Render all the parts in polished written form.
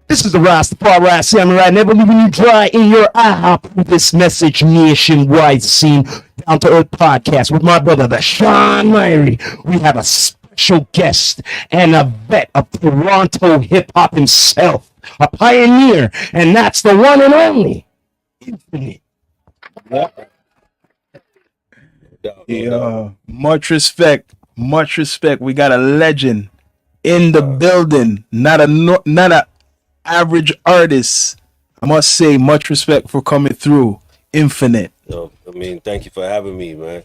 This is the Rastafari Samurai, never leaving you dry in your IHOP. This message nationwide scene, down to earth podcast with my brother, the Sean Myrie. We have a special guest and a vet of Toronto hip hop himself, a pioneer, and that's the one and only Infinite. Yeah, much respect, much respect. We got a legend in the building, not a average artist. I must say, much respect for coming through. Infinite. Yo, I mean, thank you for having me, man.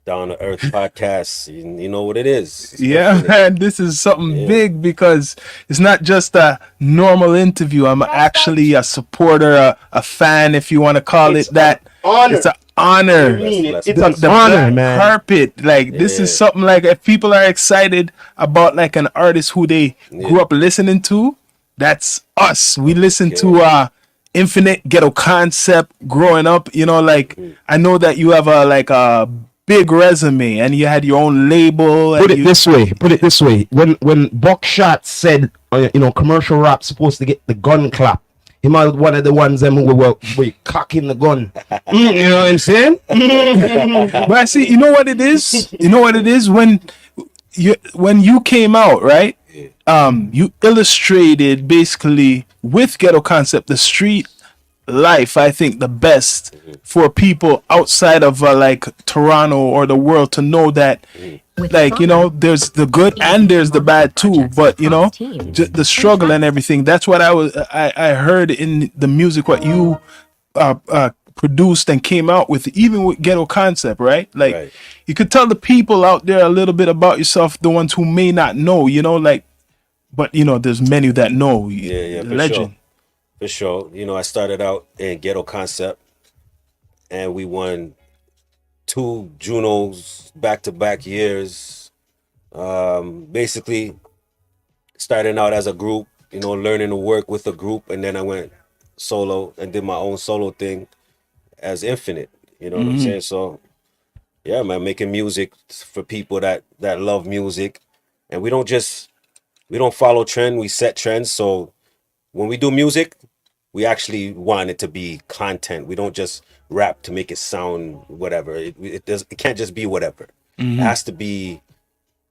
Down to Earth podcast. You know what it is. It's Yeah, Infinite. man, this is something big because it's not just a normal interview. I'm actually a supporter, a fan, if you want to call it that. Honor. It's an honor. It's an The honor, black man. carpet, like this is something like if people are excited about like an artist who they grew up listening to, that's us. We listen to Infinite, Ghetto Concept growing up. You know, like I know that you have a big resume and you had your own label. Put it this way. When Buckshot said, commercial rap supposed to get the gun clap, he might one of the ones them who were cocking the gun. You know what I'm saying? But I see, you know what it is? You know what it is when you came out, right? You illustrated basically with Ghetto Concept the street life. I think the best for people outside of like Toronto or the world to know that, like, there's the good and there's the bad too. But the struggle and everything. That's what I heard in the music what you produced and came out with, even with Ghetto Concept, right? Like you could tell the people out there a little bit about yourself, the ones who may not know, but there's many that know. Yeah, the legend. For sure. I started out in Ghetto Concept and we won 2 Junos back-to-back years. Basically starting out as a group, learning to work with a group, and then I went solo and did my own solo thing as Infinite. You know what I'm saying? So yeah, man, making music for people that love music. And we don't follow trend, we set trends. So when we do music, we actually want it to be content. We don't just rap to make it sound whatever. It can't just be whatever. It has to be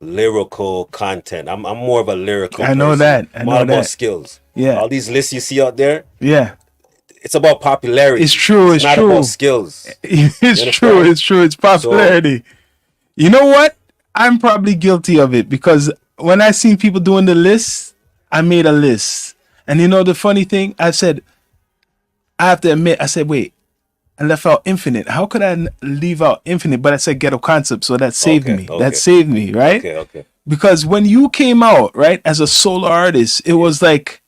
lyrical content. I'm more of a lyrical I know person. that. I I'm know all about that. skills. Yeah. All these lists you see out there, Yeah. it's about popularity. It's true. It's not true. about skills. It's true. It's true. It's popularity. You know what? I'm probably guilty of it because when I seen people doing the list, I made a list. And the funny thing, I have to admit, I said, wait, I left out Infinite. How could I leave out Infinite? But I said Ghetto Concept, so that saved me. Okay. That saved me, right? Okay. Because when you came out, right, as a solo artist, it was like,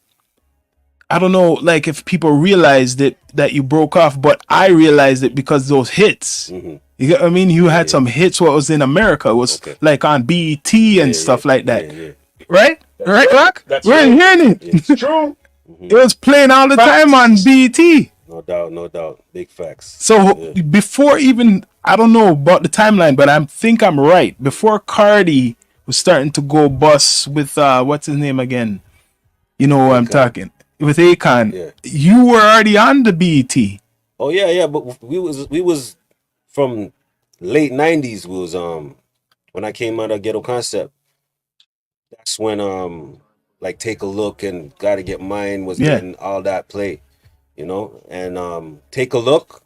I don't know, like if people realized it that you broke off, but I realized it because those hits. You get what I mean? You had some hits. What was in America was like on BET and stuff like that, right? Right, Rock? We're hearing it. It's true. It was playing all the time on BET. No doubt. Big facts. So before even, I don't know about the timeline, but I think I'm right. Before Cardi was starting to go bust with what's his name again? You know who I'm talking. With Akon. You were already on the BET. Oh yeah, but we was from late 90s. We was when I came out of Ghetto Concept. That's when like Take a Look and Gotta Get Mine was getting all that play, and Take a Look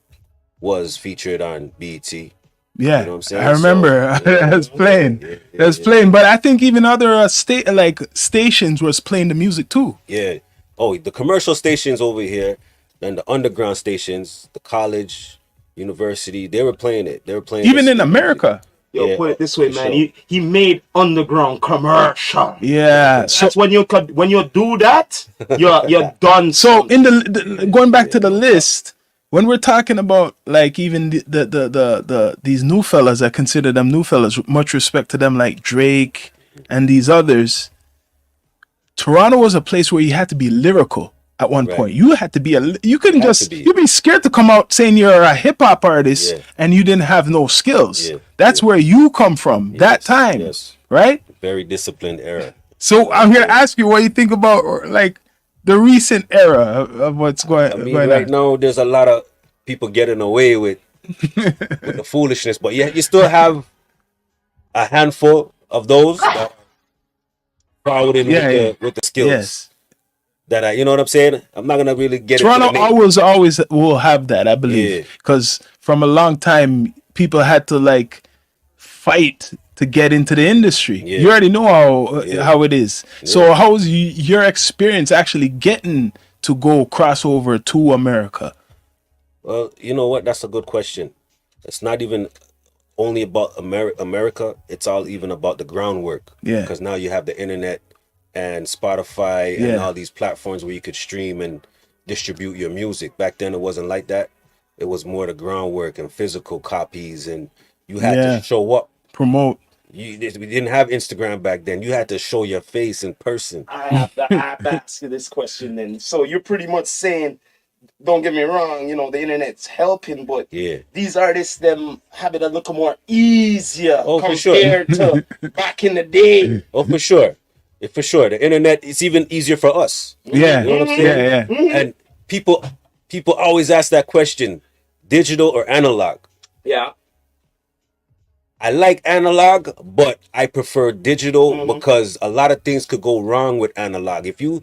was featured on BET. Yeah, you know what I'm saying? I remember. It was playing. It was playing, but I think even other stations was playing the music too. Yeah. Oh, the commercial stations over here, and the underground stations, the college, university, they were playing it. They were playing even in America. Yo, put it this way, man. He made underground commercial. Yeah. That's when you do that, you're done. So in the going back to the list, when we're talking about like even the these new fellas, I consider them new fellas. Much respect to them, like Drake and these others. Toronto was a place where you had to be lyrical at one point. You had to be you couldn't just you'd be scared to come out saying you're a hip hop artist and you didn't have no skills. That's where you come from that time, right? Very disciplined era. So I'm here to ask you what you think about like the recent era of what's I going mean, going right on. now there's a lot of people getting away with the foolishness, but yeah, you still have a handful of those that are proud in Yeah, yeah. with the skills Yes. that you know what I'm saying. I'm not gonna really get into the Toronto name. always will have that, I believe, Yeah, because from a long time people had to like fight to get into the industry. You yeah, already know yeah, how it is. yeah. So how was your experience actually getting to go crossover to America? Well, you know what? That's a good question. It's not even only about America. It's all even about the groundwork. Yeah, Because now you have the internet and Spotify and yeah, all these platforms where you could stream and distribute your music. Back then, it wasn't like that. It was more the groundwork and physical copies, and you had to yeah. show up. Promote. We didn't have Instagram back then. You had to show your face in person. I have to ask you this question then. So you're pretty much saying, don't get me wrong, the internet's helping, but Yeah. these artists them have it a little more easier Oh, for sure. compared to back in the day. Oh, for sure. For sure. The internet is even easier for us. Yeah, You know what I'm yeah, saying? yeah. And people always ask that question, digital or analog? Yeah. I like analog, but I prefer digital because a lot of things could go wrong with analog. If you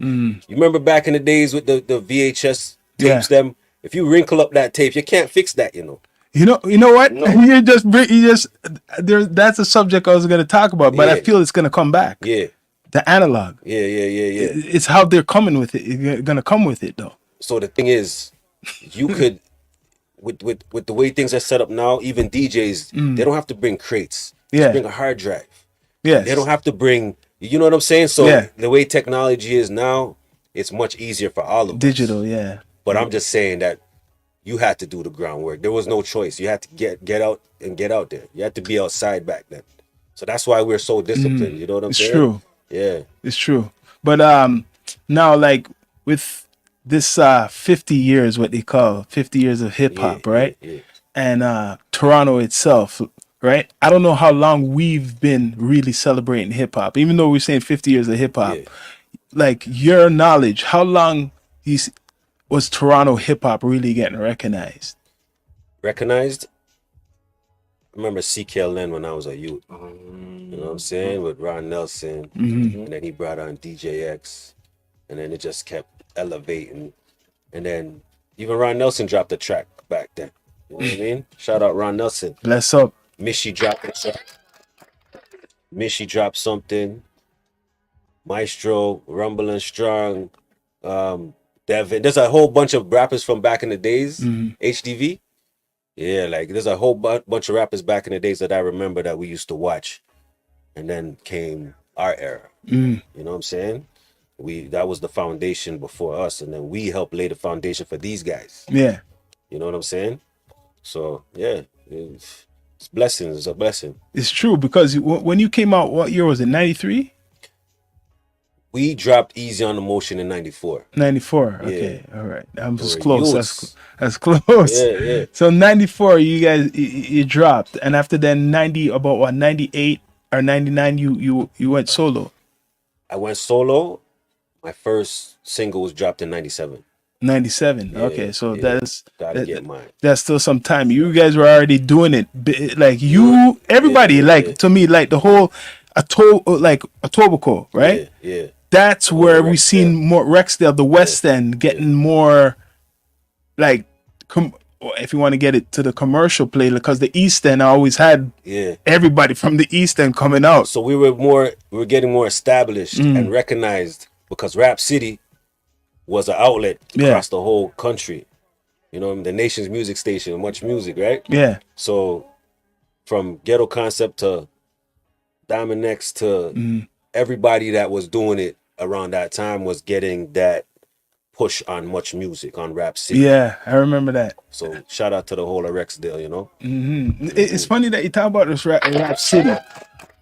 remember back in the days with the VHS tapes, Yeah. them, if you wrinkle up that tape, you can't fix that, you know. You know what? No. You just there. That's a subject I was going to talk about, but I Yeah. feel it's going to come back. Yeah, The analog. yeah. It's how they're coming with it. You're going to come with it though. So the thing is, you could with the way things are set up now, even DJs, they don't have to bring crates. Just Yeah. bring a hard drive. Yes. They don't have to bring, you know what I'm saying? So Yeah. the way technology is now, it's much easier for all of us. Digital. Yeah. But I'm just saying that you had to do the groundwork. There was no choice. You had to get out and get out there. You had to be outside back then. So that's why we're so disciplined. You know what I'm It's saying? true. Yeah. It's true. But now like with this 50 years, what they call 50 years of hip hop, right? Yeah. And Toronto itself, right? I don't know how long we've been really celebrating hip hop, even though we're saying 50 years of hip hop. Yeah. Like your knowledge, how long was Toronto hip hop really getting recognized? Recognized? I remember CKLN when I was a youth. You know what I'm saying? With Ron Nelson. And then he brought on DJX. And then it just kept elevating. And then even Ron Nelson dropped a track back then. You know what I mean? Shout out Ron Nelson. Bless up. Mishi dropped a track. Mishi dropped something. Maestro, Rumbling Strong, Devin. There's a whole bunch of rappers from back in the days. HDV. Yeah, like there's a whole bunch of rappers back in the days that I remember that we used to watch. And then came our era. You know what I'm saying? That was the foundation before us, and then we helped lay the foundation for these guys. Yeah. You know what I'm saying? So yeah, it's blessings. It's a blessing. It's true because when you came out, what year was it? 93? We dropped Easy on the Motion in 94. 94. Okay. All right. I was We're close. youths. That's close. Yeah. So 94, you guys you dropped, and after that 90, about what 98 or 99, you went solo. I went solo. My first single was dropped in 97. 97. Okay, so Gotta get mine. that's still some time. You guys were already doing it. Like everybody, Yeah. to me, like the whole Etobicoke, right? Yeah. That's where we Rexdale. seen more Rexdale, the West End, getting more like if you want to get it to the commercial play, because the East End always had everybody from the East End coming out. So we were getting more established and recognized because Rap City was an outlet across the whole country. You know, the nation's music station, much music, right? Yeah. So from Ghetto Concept to Diamond X to everybody that was doing it around that time was getting that push on much music on Rap City. Yeah, I remember that. So shout out to the whole of Rexdale, you know? It's funny that you talk about this Rap City.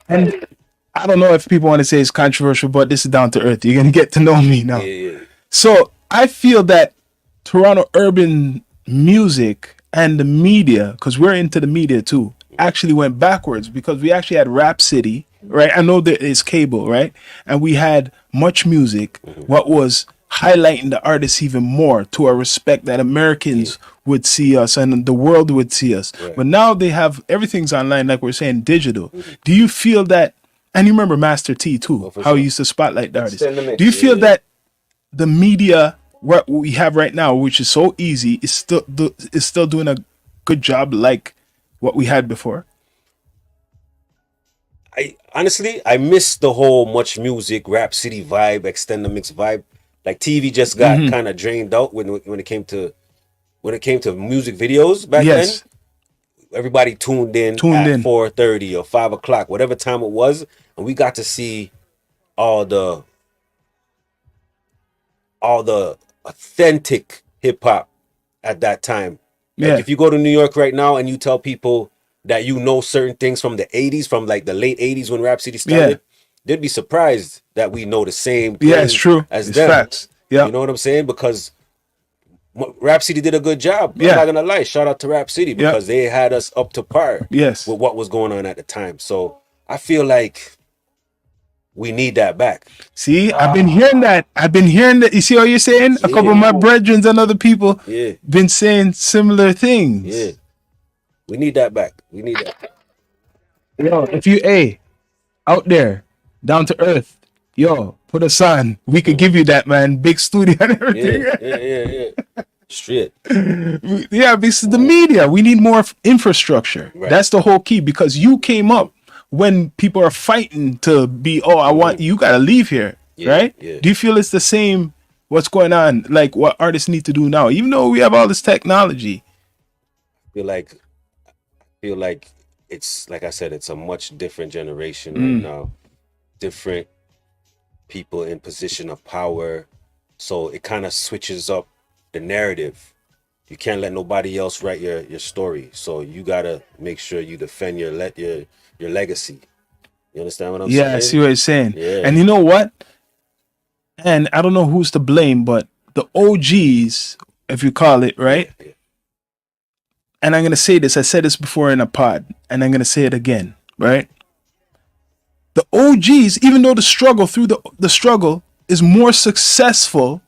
And I don't know if people want to say it's controversial, but this is down to earth. You're going to get to know me now. Yeah. So I feel that Toronto urban music and the media, because we're into the media too, actually went backwards because we actually had Rap City, right? I know there is cable, right? And we had much music, what was highlighting the artists even more to a respect that Americans would see us and the world would see us. Right. But now they have everything's online, like we're saying, digital. Do you feel that? And you remember Master T too, for how he sure. used to spotlight the artists. Extend the mix, Do you feel yeah. that the media, what we have right now, which is so easy, is still doing a good job like what we had before? I honestly, I miss the whole much music, rap city vibe, extend the mix vibe. Like TV just got kind of drained out when it came to music videos back Yes. then. Everybody tuned in Tuned at in. 4:30 or 5 o'clock, whatever time it was, and we got to see all the authentic hip hop at that time. Like Yeah. if you go to New York right now and you tell people that you know certain things from the 80s, from like the late 80s when Rap City started, they'd be surprised that we know the same thing Yeah, it's true. as It's them. facts. Yeah. You know what I'm saying? Because Rap City did a good job. Yeah. I'm not gonna lie. Shout out to Rap City because they had us up to par Yes. with what was going on at the time. So I feel like we need that back. See, I've been hearing that. You see what you're saying? A couple of my brethren and other people Yeah. been saying similar things. Yeah. We need that back. We need that. Yo, if you out there, down to earth, yo, put us on. We could give you that, man. Big studio and everything. Yeah. Straight. Yeah, this is the media. We need more infrastructure. Right. That's the whole key, because you came up when people are fighting to be, I want you gotta leave here. Right? Yeah. Do you feel it's the same what's going on, like what artists need to do now, even though we have all this technology? I feel like it's like I said, it's a much different generation right now. Different people in position of power. So it kind of switches up the narrative. You can't let nobody else write your story. So you gotta make sure you defend your legacy. You understand what I'm saying? Yeah, I see what you're saying. Yeah. And you know what? And I don't know who's to blame, but the OGs, if you call it, right? Yeah. And I'm gonna say this, I said this before in a pod, and I'm gonna say it again, right? The OGs, even though the struggle is more successful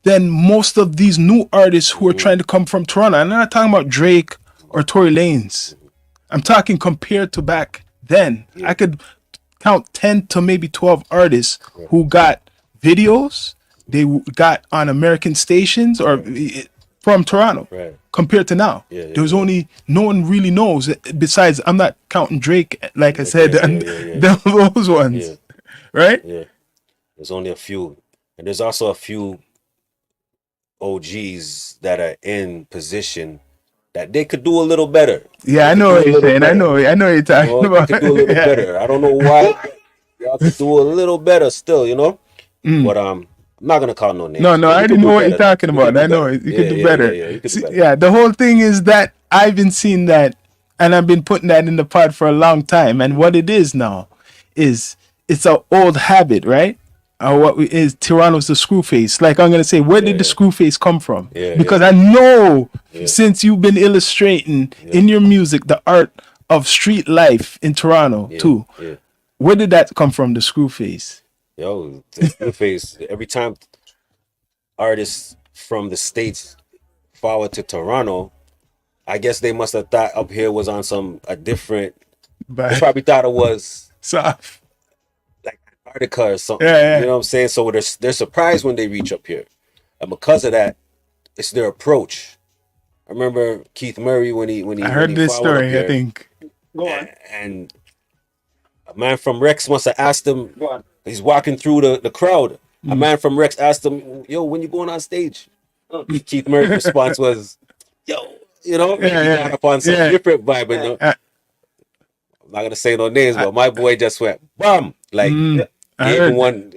than most of these new artists who are trying to come from Toronto. I'm not talking about Drake or Tory Lanez. I'm talking compared to back then. I could count 10 to maybe 12 artists who got videos, they got on American stations or from Toronto. Right. Compared to now, there's only, no one really knows. Besides, I'm not counting Drake, like I said, and those ones, right? Yeah, there's only a few, and there's also a few OGs that are in position that they could do a little better. Yeah, I know what you're saying. I know what you're talking about. They could do a little better. I don't know why. Y'all could do a little better still, you know. But I'm not gonna call no names. No, I already know what you're talking You about. could do I know better. you could do better. Yeah, you could do better. Yeah, the whole thing is that I've been seeing that, and I've been putting that in the pod for a long time. And what it is now is it's an old habit, right? Is Toronto's the screw face? Like I'm gonna say, where did the screw face come from? Because I know since you've been illustrating in your music the art of street life in Toronto too. Yeah. Where did that come from? The screw face. Yo, the screw face. Every time artists from the States forward to Toronto, I guess they must have thought up here was on a different. They probably thought it was soft. Like Antarctica or something. Yeah. You know what I'm saying? So they're surprised when they reach up here. And because of that, it's their approach. I remember Keith Murray when he I heard this story, here, I think. Go on. and a man from Rex must have asked him, he's walking through the crowd. A man from Rex asked him, yo, when you going on stage? Keith Murray's response was, yo, you know, he got up on some different vibe. And, I'm not gonna say no names, but my boy just went bam, like gave him one.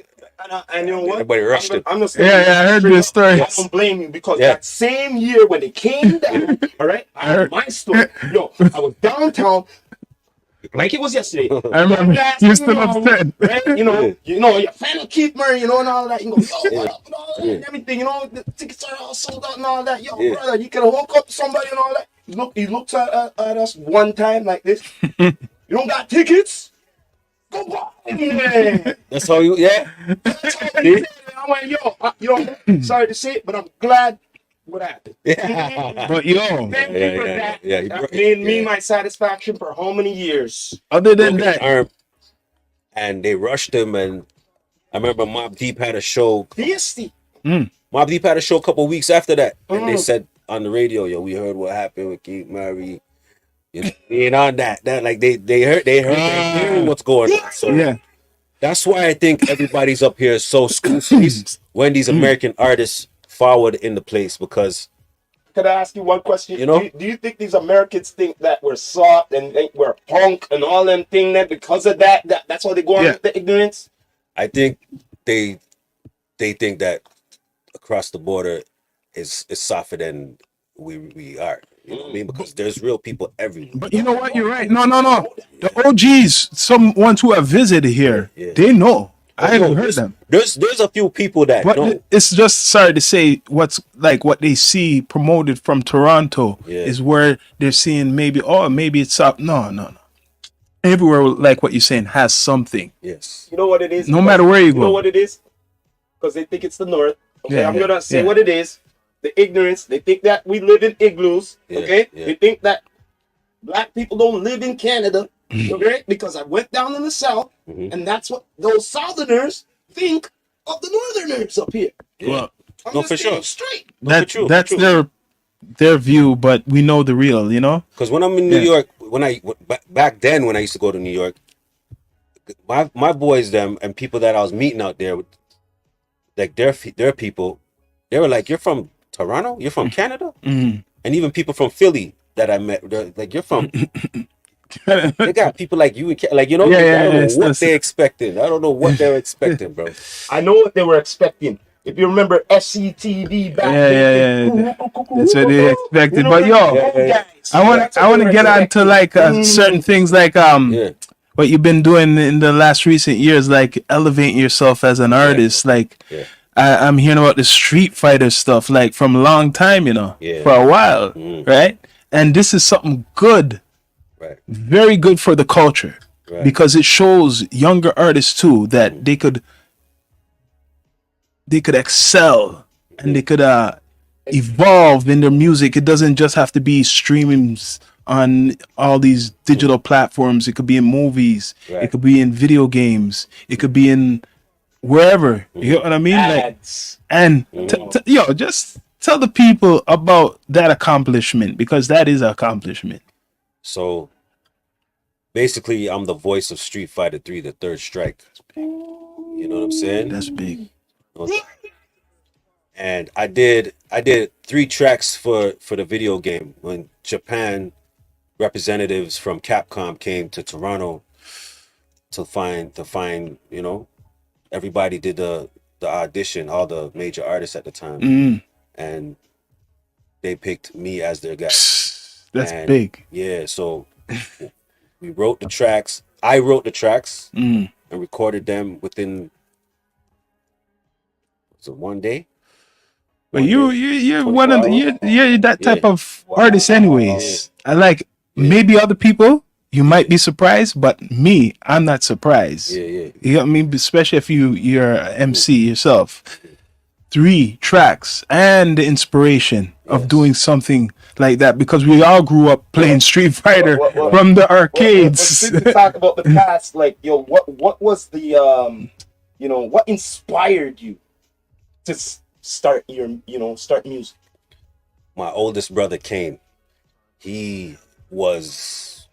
And you know what? Everybody rushed him. I'm just I heard this story. I don't blame you because that same year when they came down, all right, I heard my story. Yo, I was downtown. Like it was yesterday. I remember you still upset. Right? You know, you're a fan of Keith Murray, you know, and all that. You go, yo, what up, and all that, and everything, you know, the tickets are all sold out and all that. Yo, brother, you can walk up to somebody and all that. He looks at us one time like this. You don't got tickets? Go buy them, man. That's how you, That's how you I went, sorry to say it, but I'm glad what happened. But yo, Thank you for that. He That brought- made me my satisfaction for how many years? other than broke his that, arm, and they rushed him. And I remember Mob Deep had a show. Beastie. Mob Deep had a show a couple weeks after that, and they Mm. said on the radio, "Yo, we heard what happened with Keith Murray." You know, being on that like they heard they're hearing what's going on. So yeah. that's why I think everybody's up here is so exclusive when these American artists forward in the place, because Could I ask you one question? You know? Do you think these Americans think that we're soft and think we're punk and all them thing that because of that's why they go on Yeah. with the ignorance? I think they think that across the border is softer than we are. You know what I mean? Because there's real people everywhere. But you know what? You're right. No. The OGs, some ones who have visited here, Yeah. they know. I haven't Yo, heard there's- them. There's a few people that But know. it's just sorry to say what's like what they see promoted from Toronto Yeah. is where they're seeing maybe it's up. No. Everywhere, like what you're saying, has something. Yes. You know what it is? No matter where you know go. what it is? Because they think it's the North. Okay, Yeah, I'm gonna say yeah. what it is. The ignorance. They think that we live in igloos. Yeah, Okay. yeah. They think that black people don't live in Canada. Okay. Because I went down in the South, and that's what those Southerners think of the Northerners up here. Well, I'm No, just for saying sure. straight. that's true, that's true. their view, but we know the real. You know. Because when I'm in New Yeah. York, back then when I used to go to New York, my boys them and people that I was meeting out there, like their people, they were like, "You're from Toronto? You're from Canada?" Mhm. And even people from Philly that I met, they're like, "You're from." They got people like you, like Yeah, I don't know it's- what they expecting. I don't know what they're expecting, bro. I know what they were expecting. If you remember SCTV back Yeah. That's what they expected. But yo, Yeah. I want to get on to like certain things like Yeah, what you've been doing in the last recent years, like elevating yourself as an artist. Like yeah. I'm hearing about the Street Fighter stuff, like from a long time, Yeah. for a while, Mm. right? And this is something good, Right. very good for the culture, Right. because it shows younger artists too that they could excel and they could evolve in their music. It doesn't just have to be streamings on all these digital platforms. It could be in movies. Right. It could be in video games. It could be in wherever. You know what I mean? Like, Ads. and just tell the people about that accomplishment, because that is an accomplishment. So basically, I'm the voice of Street Fighter 3, the Third Strike. You know what I'm saying? That's big. And I did 3 tracks for the video game when Japan representatives from Capcom came to Toronto to find everybody did the audition, all the major artists at the time, Mm, and they picked me as their guy. that's And, big. Yeah, so we wrote the tracks. I wrote the tracks Mm. and recorded them within one day. But One you're day. one of the, you're that type of artist anyways. I like maybe other people you might be surprised, but me, I'm not surprised. Yeah. You know what I mean? Especially if you're an MC yourself. 3 tracks and the inspiration of Yes. doing something like that, because we all grew up playing Street Fighter Well, from the But arcades. since we talk about the past, like what was the what inspired you to start start music? My oldest brother Kane, he was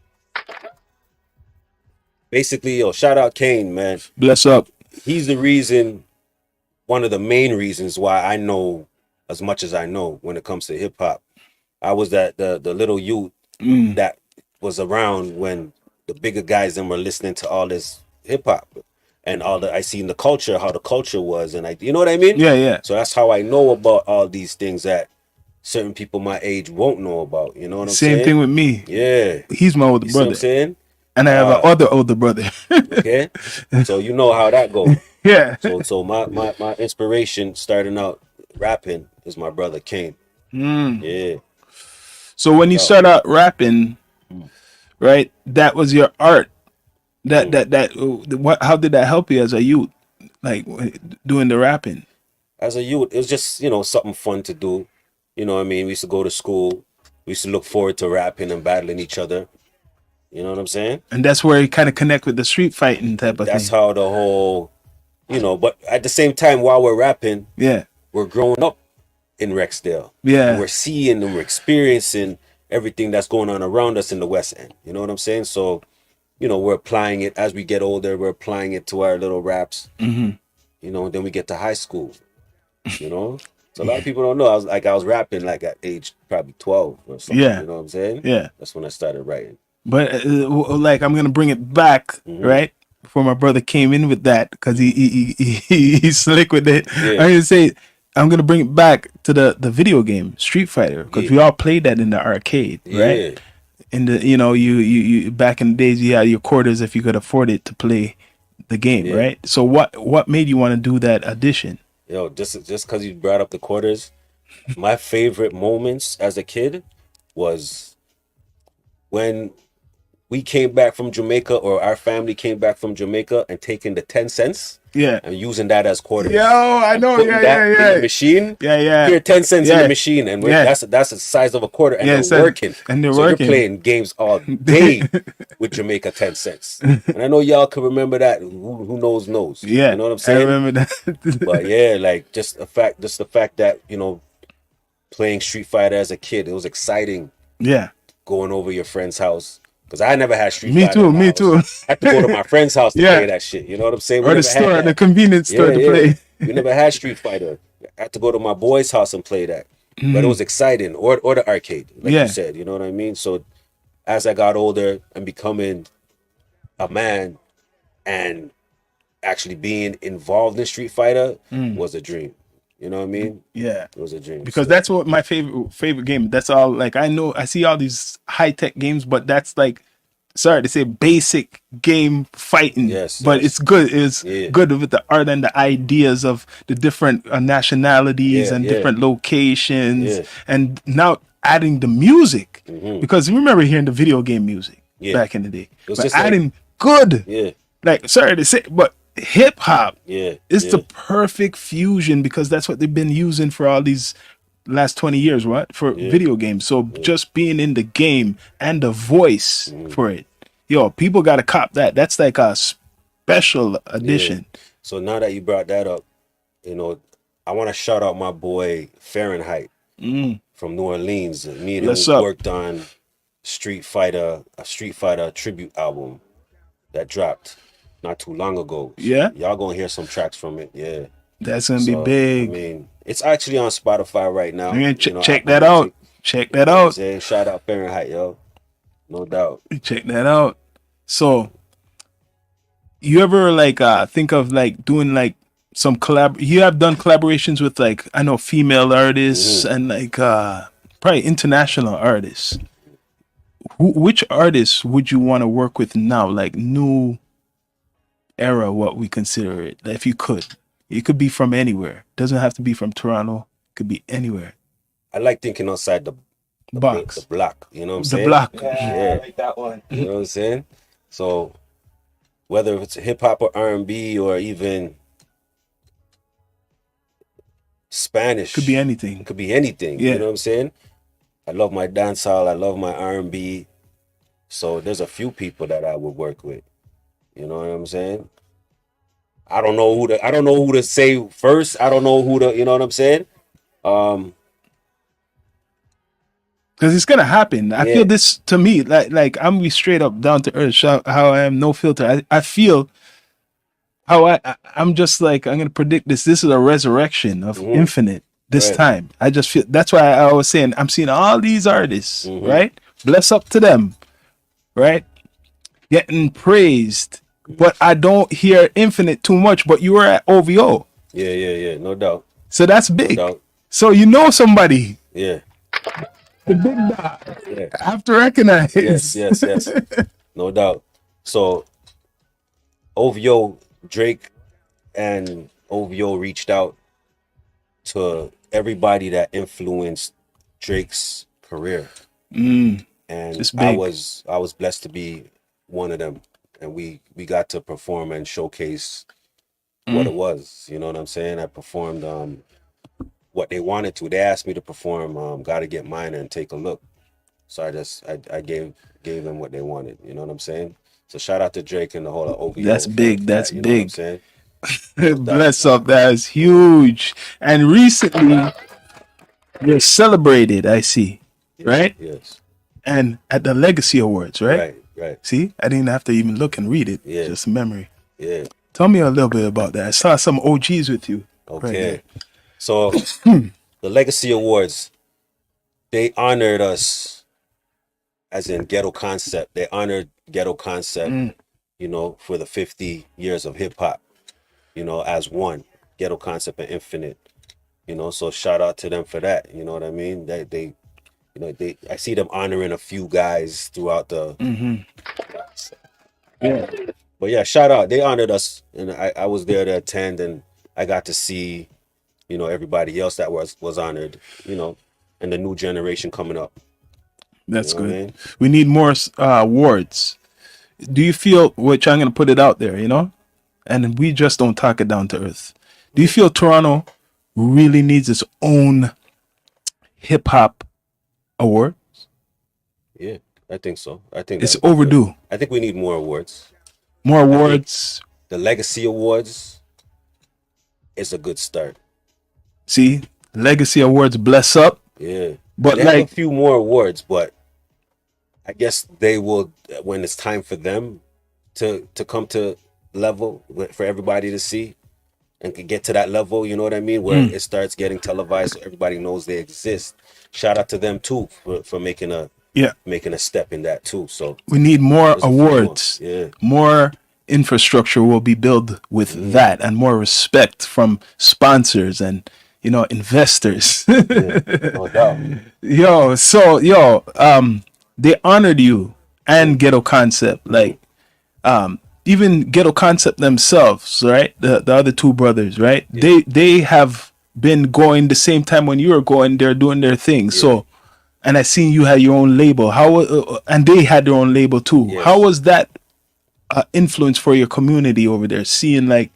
basically, shout out Kane, man. Bless up. He's the reason, one of the main reasons why I know as much as I know when it comes to hip hop. I was the little youth Mm. that was around when the bigger guys then were listening to all this hip hop and I seen the culture, how the culture was, and you know what I mean? Yeah. So that's how I know about all these things that certain people my age won't know about. You know what I'm saying? Same thing with me. Yeah. He's my older You see what I'm brother, saying? and I have an other older brother. Okay. So you know how that goes. Yeah. So my inspiration starting out rapping is my brother Kane. Mm. Yeah. So when you start out rapping, right? That was your art. That what? How did that help you as a youth, like doing the rapping? as a youth, it was just, something fun to do. You know what I mean? We used to go to school. We used to look forward to rapping and battling each other. You know what I'm saying? And that's where you kind of connect with the street fighting type of That's thing. how the whole, but at the same time, while we're rapping, Yeah. we're growing up in Rexdale. Yeah. And we're seeing and we're experiencing everything that's going on around us in the West End. You know what I'm saying? So, we're applying it as we get older. We're applying it to our little raps. Mm-hmm. And then we get to high school. So a lot of people don't know. I was rapping like at age probably 12 or something. Yeah. You know what I'm saying? Yeah. That's when I started writing. But like I'm gonna bring it back, right? Before my brother came in with that, because he's slick with it. Yeah. I'm gonna say I'm gonna bring it back to the video game Street Fighter, because we all played that in the arcade, right? Yeah. In the you back in the days you had your quarters if you could afford it to play the game, Yeah. right? So what made you want to do that addition? Just because you brought up the quarters, my favorite moments as a kid was when we came back from Jamaica, or our family came back from Jamaica, and taking the 10 cents Yeah. and using that as quarters. Yo, I know. Putting that in the machine. Here, 10 cents in the machine, and that's the size of a quarter, and they're working. And they're so working. you're playing games all day with Jamaica 10 cents. And I know y'all can remember that. Who knows? Yeah. You know what I'm saying? I remember that. But yeah, like just the fact that playing Street Fighter as a kid, it was exciting. Yeah. Going over your friend's house. Because I never had Street Me Fighter. Me too. I had to go to my friend's house to play that shit. You know what I'm saying? Or the store, the convenience store to play. We never had Street Fighter. I had to go to my boy's house and play that. But it was exciting. Or the arcade, like you said. You know what I mean? So as I got older and becoming a man and actually being involved in Street Fighter was a dream. You know what I mean? Yeah. It was a dream. Because that's what my favorite game. That's all. Like I see all these high tech games, but that's like, sorry to say, basic game fighting. Yes. But it's good. It's good with the art and the ideas of the different nationalities and different locations, and now adding the music, because you remember hearing the video game music back in the day, but adding good. Like, sorry to say, but hip hop is the perfect fusion, because that's what they've been using for all these last 20 years, for video games. So just being in the game and the voice for it, people gotta cop that. That's like a special edition. So now that you brought that up, I want to shout out my boy Fahrenheit from New Orleans. Me and him worked on a Street Fighter tribute album that dropped not too long ago. So y'all gonna hear some tracks from it. Yeah, that's gonna be big. I mean, it's actually on Spotify right now. Check that out. Check that out. Shout out Fahrenheit, yo. No doubt. Check that out. So, you ever think of doing some you have done collaborations with I know female artists and probably international artists. Which artists would you want to work with now? Like new era, what we consider it. If you could, it could be from anywhere. Doesn't have to be from Toronto. It could be anywhere. I like thinking outside the box, the block. You know what I'm saying? The block. Yeah, I like that one. You know what I'm saying? So whether it's hip hop or R&B or even Spanish, could be anything. It could be anything. Yeah. You know what I'm saying? I love my dancehall. I love my R&B. So there's a few people that I would work with. You know what I'm saying? I don't know who to say first. I don't know who to, you know what I'm saying? Because it's gonna happen. I feel this to me, like I'm be straight up down to earth, how I am, no filter. I feel how I'm just I'm gonna predict this. This is a resurrection of Infinite this time. I just feel that's why I was saying I'm seeing all these artists, right? Bless up to them, right? Getting praised. But I don't hear Infinite too much, but you were at OVO. Yeah, no doubt. So that's big. No doubt. So you know somebody. Yeah. The big dog. Yeah. I have to recognize. Yes. No doubt. So OVO, Drake and OVO reached out to everybody that influenced Drake's career. And I was blessed to be one of them. And we got to perform and showcase what it was. You know what I'm saying? I performed what they wanted to. They asked me to perform Gotta Get Mine and Take a Look. So I gave them what they wanted. You know what I'm saying? So shout out to Drake and the whole OVO. That's big. That's you know what I'm big. saying? Bless up. That is huge. And recently, you're celebrated, I see. Right? Yes. And at the Legacy Awards, right? Right. Right. See, I didn't have to even look and read it. Yeah. Just memory. Yeah. Tell me a little bit about that. I saw some OGs with you. Okay. Right. So the Legacy Awards, they honored us as in Ghetto Concept. They honored Ghetto Concept, you know, for the 50 years of hip hop, you know, as one. Ghetto Concept and Infinite. You know, so shout out to them for that. You know what I mean? They you know, I see them honoring a few guys throughout the Yeah. But yeah, shout out. They honored us, and I was there to attend, and I got to see, you know, everybody else that was honored, you know, and the new generation coming up. That's You know good. what I mean? We need more awards. Do you feel, which I'm going to put it out there, you know, and we just don't talk it down to earth. Do you feel Toronto really needs its own hip hop award? Yeah, I think so. I think It's that would be overdue. good. I think we need more awards. More awards. The Legacy Awards is a good start. See, Legacy Awards bless up. Yeah, But they have like, a few more awards, but I guess they will when it's time for them to come to level for everybody to see and can get to that level. You know what I mean? Where it starts getting televised, so everybody knows they exist. Shout out to them too for making a step in that too. So we need more there's a few more. awards. Yeah, More infrastructure will be built with that, and more respect from sponsors and, you know, investors. no doubt. They honored you and Ghetto Concept, like even Ghetto Concept themselves, right? The other two brothers, right? They have been going the same time when you were going. They're doing their thing. So, and I seen you had your own label. And they had their own label too. Yes. How was that influence for your community over there? Seeing like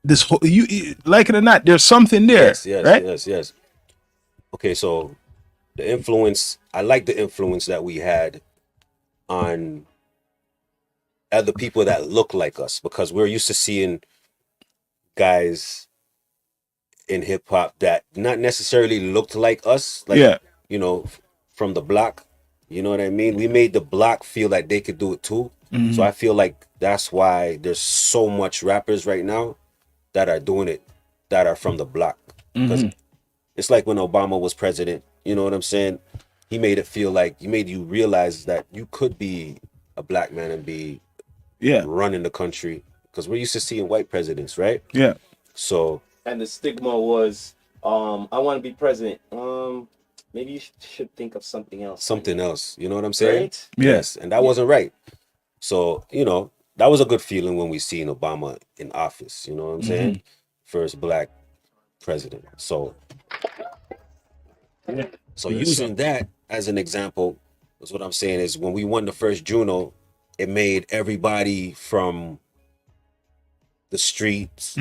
this whole, you like it or not, there's something there, right? Yes. Okay, so the influence, I like the influence that we had on other people that look like us, because we're used to seeing guys in hip hop that not necessarily looked like us, like, you know, from the block. You know what I mean? We made the block feel like they could do it too. So I feel like that's why there's so much rappers right now that are doing it, that are from the block. Because it's like when Obama was president, you know what I'm saying? He made it feel like, he made you realize that you could be a black man and be running the country. Because we're used to seeing white presidents, right? Yeah. So. And the stigma was, I want to be president. Maybe you should think of something else. Something else, you know what I'm saying? Right? Yes, and that wasn't right. So, you know, that was a good feeling when we seen Obama in office, you know what I'm saying? First black president. So using that as an example is what I'm saying is when we won the first Juno, it made everybody from the streets,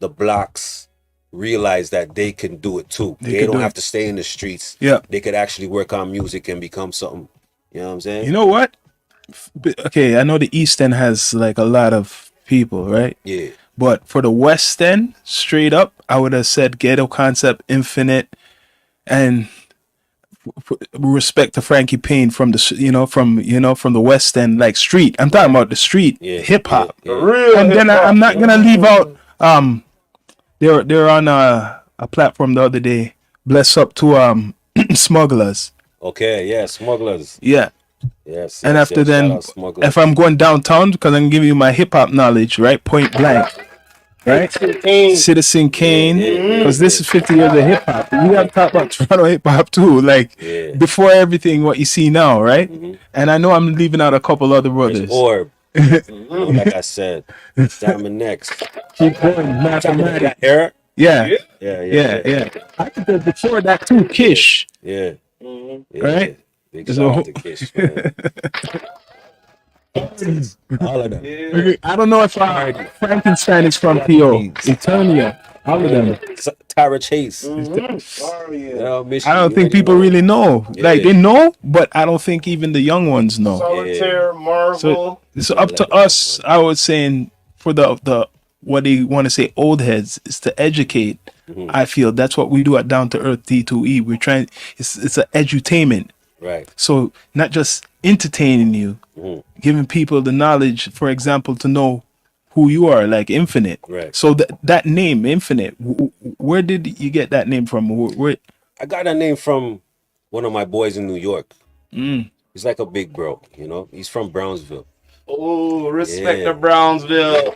the blocks, realize that they can do it too. They don't have to stay in the streets. Yeah. They could actually work on music and become something. You know what I'm saying? You know what? Okay, I know the East End has like a lot of people, right? Yeah. But for the West End, straight up, I would have said Ghetto Concept, Infinite, and respect to Frankie Payne from the from the West End, like street. I'm talking about the street hip hop. And then I'm not gonna leave out. They're on a platform the other day. Bless up to Smugglers. Okay, yeah, Smugglers. Yeah. Yes. And after then, if I'm going downtown, because I'm giving you my hip hop knowledge, right? Point blank. Right? Citizen Kane. Because this is 50 years of hip hop. We gotta talk about Toronto hip hop too. Like before everything what you see now, right? And I know I'm leaving out a couple other brothers. Orb. Like I said, Diamond Next. Keep going, mathematics. Era? Yeah. Yeah. I think before that too, Kish. Yeah. Right? Big shout out to Kish, man. All of them. I don't know if Frankenstein is from Theo. Eternia. All of them. Tara Chase. Oh yeah. You know, Michigan, I don't you think already people know. really know. Yeah. Like they know, but I don't think even the young ones know. Solitaire, Marvel. So it's Yeah, up to like that, us. I was saying for the what they want to say old heads is to educate. Mm-hmm. I feel that's what we do at Down to Earth D2E. We're trying. It's an edutainment. Right. So not just entertaining you, Mhm. giving people the knowledge, for example, to know who you are, like Infinite. Right. So that name, Infinite, where did you get that name from? Where I got that name from one of my boys in New York. Mm. He's like a big bro, you know. He's from Brownsville. Oh, respect Yeah. to Brownsville.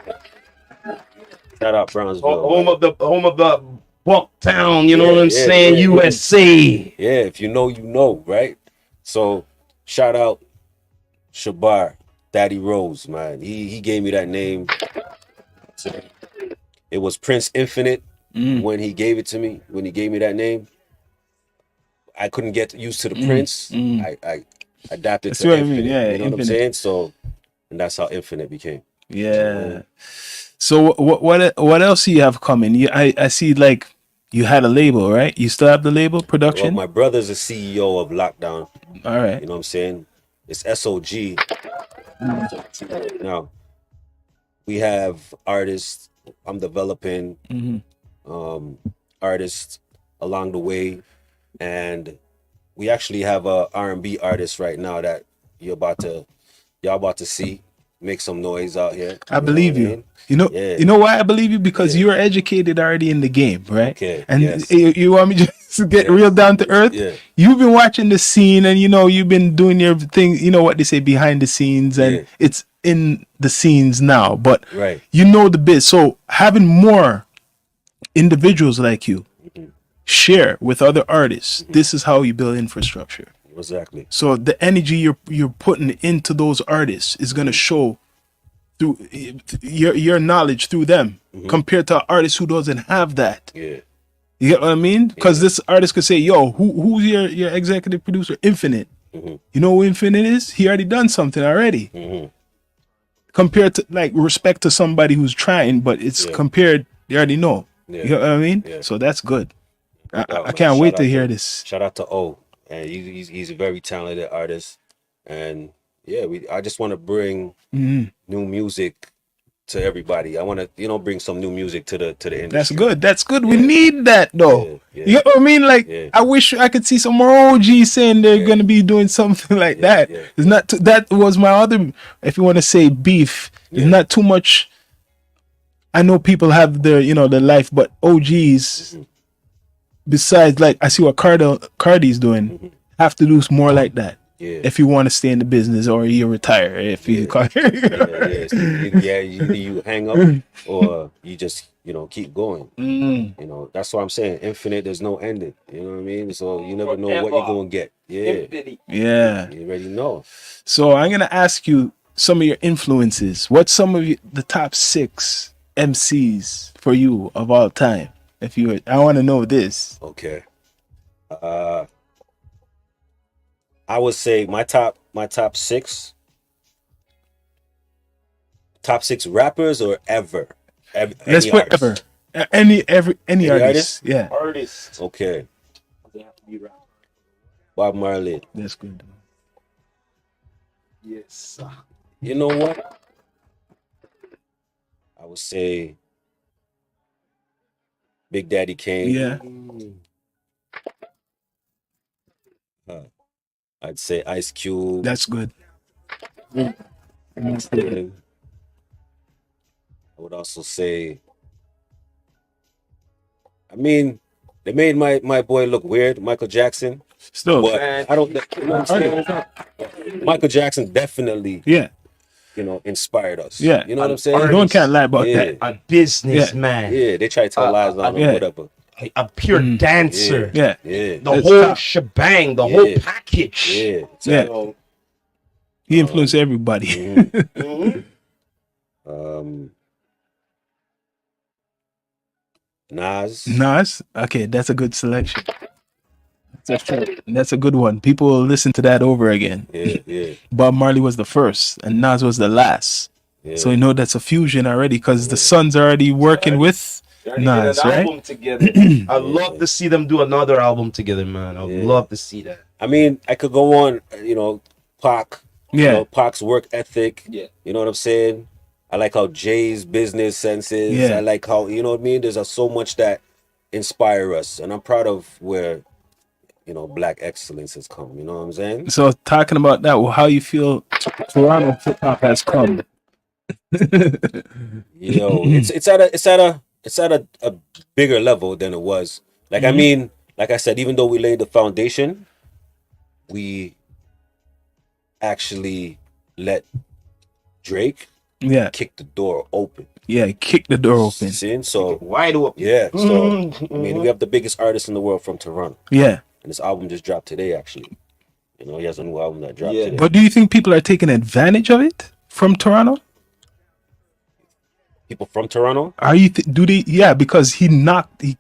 Shout out Brownsville. Home man. of the Bucktown, you know Yeah, what I'm yeah, saying? yeah. USA. Yeah, if you know, right? So shout out Shabar, Daddy Rose, man. He gave me that name. It was Prince Infinite when he gave it to me, when he gave me that name. I couldn't get used to the Prince. I adapted That's to what I Infinite. mean, yeah, you know what I'm Infinite. saying? So, and that's how Infinite became. Yeah. So what else do you have coming? I see like you had a label, right? You still have the label Well, production? my brother's a CEO of Lockdown. All right. You know what I'm saying? It's SOG. Now, we have artists. I'm developing artists along the way, and we actually have a R&B artist right now that y'all about to see make some noise out here. I believe know what I you. mean? You know, Yeah. you know why I believe you? Because Yeah. you're educated already in the game, right? Okay, And yes. you want me just to get Yes. real down to earth? Yeah. You've been watching the scene, and you've been doing your thing. You know what they say behind the scenes, and Yeah. it's in the scenes now. But Right. you know the bit. So having more individuals like you share with other artists, this is how you build infrastructure. Exactly. So the energy you're putting into those artists is gonna show through your knowledge through them compared to an artist who doesn't have that. Yeah. You get what I mean? Because this artist could say, "Yo, who's your executive producer? Infinite. You know who Infinite is? He already done something already." Compared to like respect to somebody who's trying, but it's compared. They already know. Yeah. You know what I mean? Yeah. So that's good. I man. can't wait Shout to out hear this. Shout out to O, and he's a very talented artist, and yeah, I just want to bring new music to everybody. I want to bring some new music to the industry. That's good. That's good. We need that though. Yeah, You know what I mean? Like yeah. I wish I could see some more OGs saying they're gonna be doing something like that. yeah. It's not that was my other. If you want to say beef, it's not too much. I know people have their their life, but OGs. Besides, like I see what Cardi's doing, have to do more like that. Yeah. If you want to stay in the business or you retire, if you You hang up or you just keep going. That's what I'm saying. Infinite, there's no ending. You know what I mean? So you never know what you're gonna get. Yeah. yeah. You already know. So I'm gonna ask you some of your influences. What's some of the top 6 MCs for you of all time? I want to know this. Okay. I would say my top 6 rappers or ever. Let's Any put artist. ever. Any artist? artist. Yeah, Artists. Okay. They have to be rap. Bob Marley. that's good. Yes. You know what? I would say Big Daddy Kane. Yeah, I'd say Ice Cube. that's good. I would also say, I mean, they made my boy look weird, Michael Jackson. Still, But I don't. You know what I'm saying? Michael Jackson definitely, yeah, inspired us. Yeah. You know what I'm saying? no one can't lie about Yeah. that. A businessman, Yeah, they try to tell lies on him, yeah. whatever. a pure dancer, Yeah, Yeah. the That's whole top. shebang, the Yeah. whole package. Yeah. yeah. So, He influenced everybody. Nas. Nas, okay, that's a good selection. That's a good one. People will listen to that over again. Yeah. Bob Marley was the first, and Nas was the last. Yeah. So that's a fusion already, because the Sun's already working with Trying to Nice, get an right? album together. I'd love to see them do another album together, man. I'd love to see that. I mean, I could go on, Pac, Yeah. Pac's work ethic. Yeah. You know what I'm saying? I like how Jay's business sense is. Yeah. I like how, you know what I mean? There's so much that inspire us. And I'm proud of where, black excellence has come. You know what I'm saying? So talking about that, well, how you feel Toronto hip hop has come? It's at a bigger level than it was. Like, I mean, like I said, even though we laid the foundation, we actually let Drake Yeah. kick the door open. Yeah. Kick the door open. See? So Wide open. yeah, so I mean, we have the biggest artist in the world from Toronto, Yeah. and this album just dropped today. Actually, he has a new album that dropped Yeah. today. But do you think people are taking advantage of it from Toronto? People from Toronto, Are you do they? Yeah, because he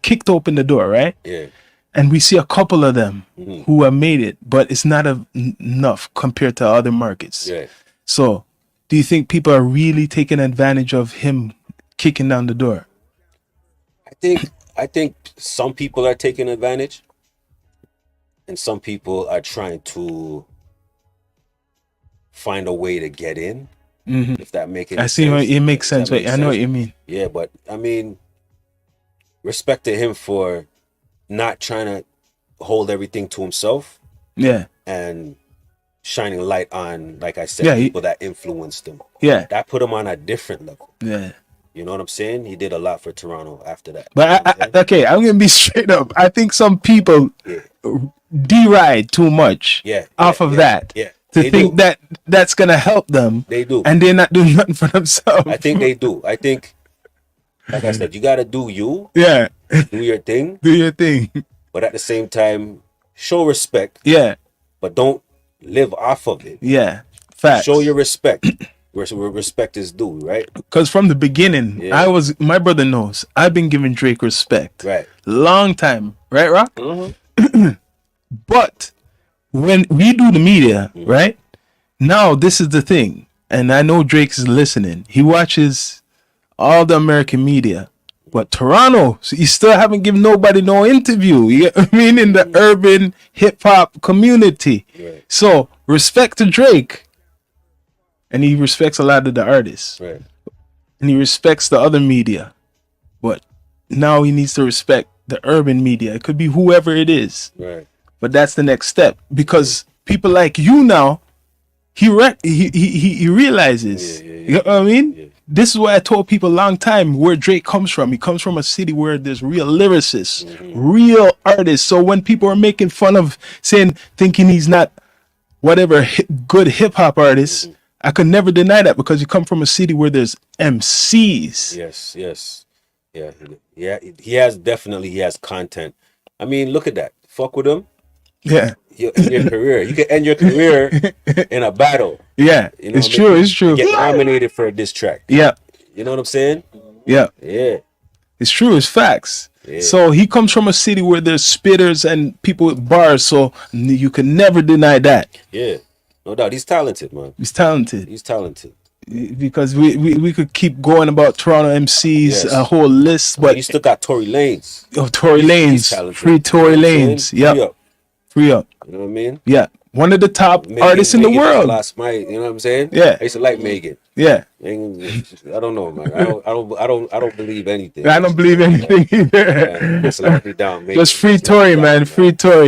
kicked open the door, right? yeah, And we see a couple of them who have made it, but it's not enough compared to other markets. yeah. So, do you think people are really taking advantage of him kicking down the door? I think some people are taking advantage, and some people are trying to find a way to get in. If that makes any I see. sense. It makes If that sense. makes I know what sense. you mean. Yeah, but I mean, respect to him for not trying to hold everything to himself Yeah. and shining light on, like I said, Yeah, people that influenced him. Yeah. That put him on a different level. Yeah. You know what I'm saying? He did a lot for Toronto after that. But okay, I'm gonna be straight up. I think some people deride too much off of that. Yeah. To They think do. that that's gonna help them. They do. And they're not doing nothing for themselves. I think they do. I think, like I said, you gotta do you, Yeah. do your thing, Do your thing. but at the same time, show respect, Yeah. but don't live off of it. Yeah. Facts. Show your respect where respect is due, right? Because from the beginning, Yeah. my brother knows, I've been giving Drake respect. Right. Long time. Right, Rock? Mm-hmm. But when we do the media, right? Now this is the thing. And I know Drake is listening. He watches all the American media. But Toronto, so you still haven't given nobody no interview. You get what I mean? In the urban hip hop community. Right. So respect to Drake. And he respects a lot of the artists. Right. And he respects the other media. But now he needs to respect the urban media. It could be whoever it is. Right. But that's the next step. Because people like you now, he realizes. Yeah. You know what I mean? Yeah. This is why I told people a long time where Drake comes from. He comes from a city where there's real lyricists, real artists. So when people are making fun of thinking he's not whatever good hip hop artist, I could never deny that because you come from a city where there's MCs. Yes. Yeah. He has content. I mean, look at that. Fuck with him. Yeah. You end your career. You can end your career in a battle. Yeah. You know, It's true. It's true. Get nominated for a diss track. Yeah. You know what I'm saying? Yeah. Yeah. It's true. It's facts. Yeah. So he comes from a city where there's spitters and people with bars. So you can never deny that. Yeah. No doubt. He's talented, man. He's talented. He's talented. Because we could keep going about Toronto MCs, Yes. a whole list. But You still got Tory Lanez. Tory He's Lanez, talented. free Tory You know what I'm Lanez. saying? Yep. Free up. You know what I mean? Yeah. One of the top Megan- artists in the Megan world. Lost my, you know what I'm saying? Yeah. I used to like Megan. Yeah. I don't know, man. I don't believe anything. I don't believe anything either. Just let me down, Megan. Just free Just let me Tory, down, man.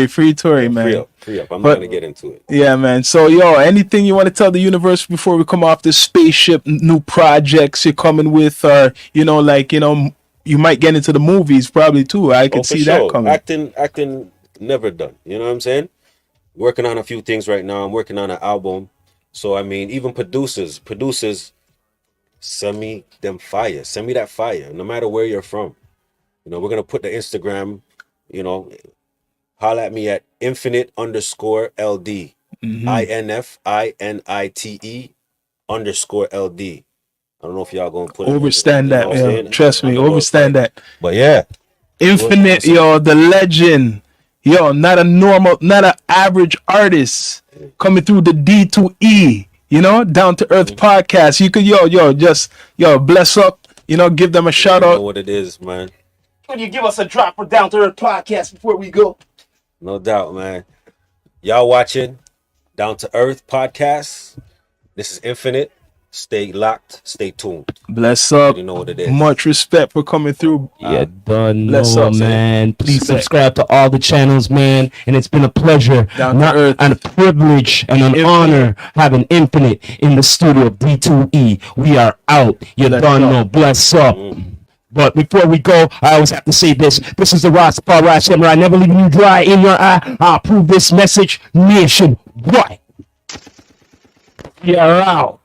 Free Tory, man. Free up. I'm But- not gonna get into it. Yeah, man. So, anything you want to tell the universe before we come off this spaceship? New projects you're coming with, or you might get into the movies probably too. I could For see sure. that coming. Acting never done. You know what I'm saying? Working on a few things right now. I'm working on an album. So I mean, even producers, send me them fire. Send me that fire, no matter where you're from. We're gonna put the Instagram. Holla at me at infinite_LD. INFINITE_LD. I don't know if y'all gonna put Overstand that, what I'm yo. saying? Trust me, overstand that. But yeah, Infinite, the legend. Not an average artist coming through the D to E, down to earth podcast. You could, just bless up, give them a shout I know out. what it is, man. Could you give us a drop for Down to Earth podcast before we go? No doubt, man. Y'all watching Down to Earth podcast. This is Infinite. Stay locked. Stay tuned. Bless up. You know what it is. Much respect for coming through. Yeah, done. Bless No, up, man. Please Respect. subscribe to all the channels, man. And it's been a pleasure, Down to earth. and a privilege, and an Infinite. honor having Infinite in the studio. D2E. We are out. You Bless done. up. No, bless up. But before we go, I always have to say this. This is the Rastafari Samurai. Never leaving you dry in your eye. I approve this message nationwide. We are out.